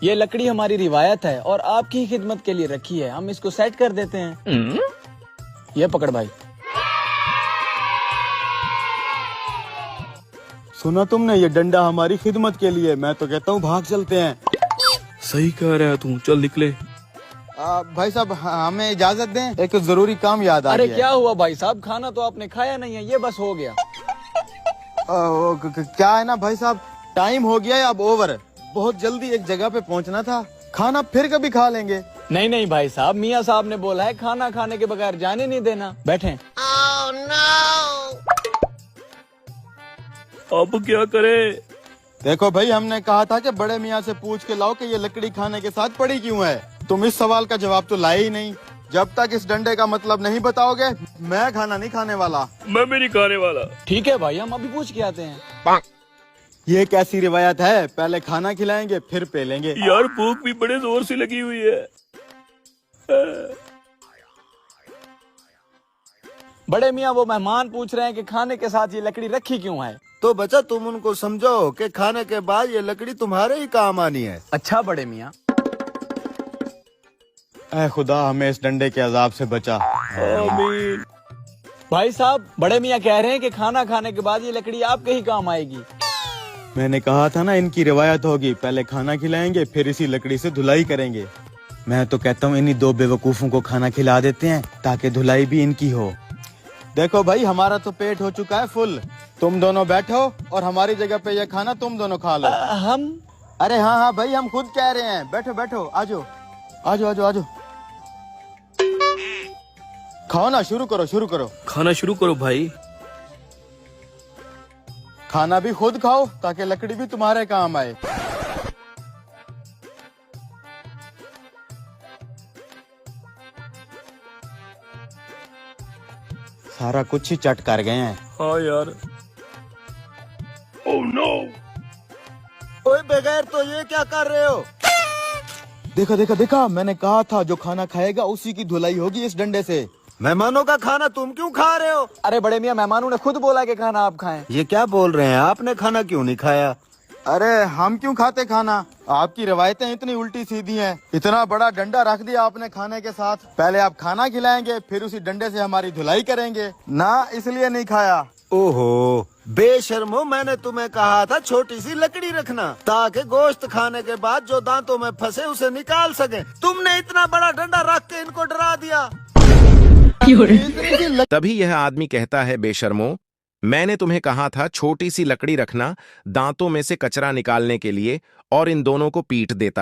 ये लकड़ी हमारी रिवायत है और आपकी ही खिदमत के लिए रखी है। हम इसको सेट कर देते हैं। ये पकड़ भाई। सुना तुमने, ये डंडा हमारी खिदमत के लिए। मैं तो कहता हूँ भाग चलते हैं। सही कह रहा है तू, चल निकले। भाई साहब हमें इजाजत दें, एक जरूरी काम याद आ अरे गया। क्या हुआ भाई साहब, खाना तो आपने खाया नहीं है, ये बस हो गया। क्या है ना भाई साहब, टाइम हो गया है अब ओवर। बहुत जल्दी एक जगह पे पहुंचना था, खाना फिर कभी खा लेंगे। नहीं नहीं भाई साहब, मियाँ साहब ने बोला है खाना खाने के बगैर जाने नहीं देना। बैठे। अब क्या करे? देखो भाई, हमने कहा था कि बड़े मियाँ से पूछ के लाओ कि ये लकड़ी खाने के साथ पड़ी क्यों है। तुम इस सवाल का जवाब तो लाए ही नहीं। जब तक इस डंडे का मतलब नहीं बताओगे, मैं खाना नहीं खाने वाला। मैं भी नहीं खाने वाला। ठीक है भाई, हम अभी पूछ के आते हैं। ये कैसी रिवायत है, पहले खाना खिलाएंगे फिर पे लेंगे। यार भूख भी बड़े जोर से लगी हुई है। बड़े मियाँ वो मेहमान पूछ रहे हैं कि खाने के साथ ये लकड़ी रखी क्यों है। तो बच्चा तुम उनको समझो कि खाने के बाद ये लकड़ी तुम्हारे ही काम आनी है। अच्छा बड़े मियाँ। ऐ खुदा, हमें इस डंडे के अजाब से बचा। आमीन। भाई साहब, बड़े मियाँ कह रहे हैं कि खाना खाने के बाद ये लकड़ी आपके ही काम आएगी। मैंने कहा था ना, इनकी रिवायत होगी, पहले खाना खिलाएंगे फिर इसी लकड़ी से धुलाई करेंगे। मैं तो कहता हूँ इन्हीं दो बेवकूफों को खाना खिला देते हैं ताकि धुलाई भी इनकी हो। देखो भाई, हमारा तो पेट हो चुका है फुल। तुम दोनों बैठो और हमारी जगह पे ये खाना तुम दोनों खा लो। हम? अरे हाँ हाँ भाई, हम खुद कह रहे हैं। बैठो बैठो, आजो आजो आजो आजो। खाओ ना, शुरू करो शुरू करो। खाना शुरू करो भाई। खाना भी खुद खाओ ताकि लकड़ी भी तुम्हारे काम आए। सारा कुछ ही चट कर गए हैं। हाँ यार। Oh no. ओए बगैर तो ये क्या कर रहे हो? देखा देखा देखा, मैंने कहा था जो खाना खाएगा उसी की धुलाई होगी इस डंडे से। मेहमानों का खाना तुम क्यों खा रहे हो? अरे बड़े मियाँ, मेहमानों ने खुद बोला कि खाना आप खाएं। ये क्या बोल रहे हैं, आपने खाना क्यों नहीं खाया? अरे हम क्यों खाते खाना? आपकी रवायतें इतनी उल्टी सीधी हैं। इतना बड़ा डंडा रख दिया आपने खाने के साथ। पहले आप खाना खिलाएंगे फिर उसी डंडे से हमारी धुलाई करेंगे ना, इसलिए नहीं खाया। ओहो बेशर्मो, मैंने तुम्हें कहा था छोटी सी लकड़ी रखना ताकि गोश्त खाने के बाद जो दांतों में फंसे उसे निकाल सके। तुमने इतना बड़ा डंडा रख के इनको डरा दिया। तभी यह आदमी कहता है, बेशर्मो, मैंने तुम्हें कहा था छोटी सी लकड़ी रखना दांतों में से कचरा निकालने के लिए, और इन दोनों को पीट देता है।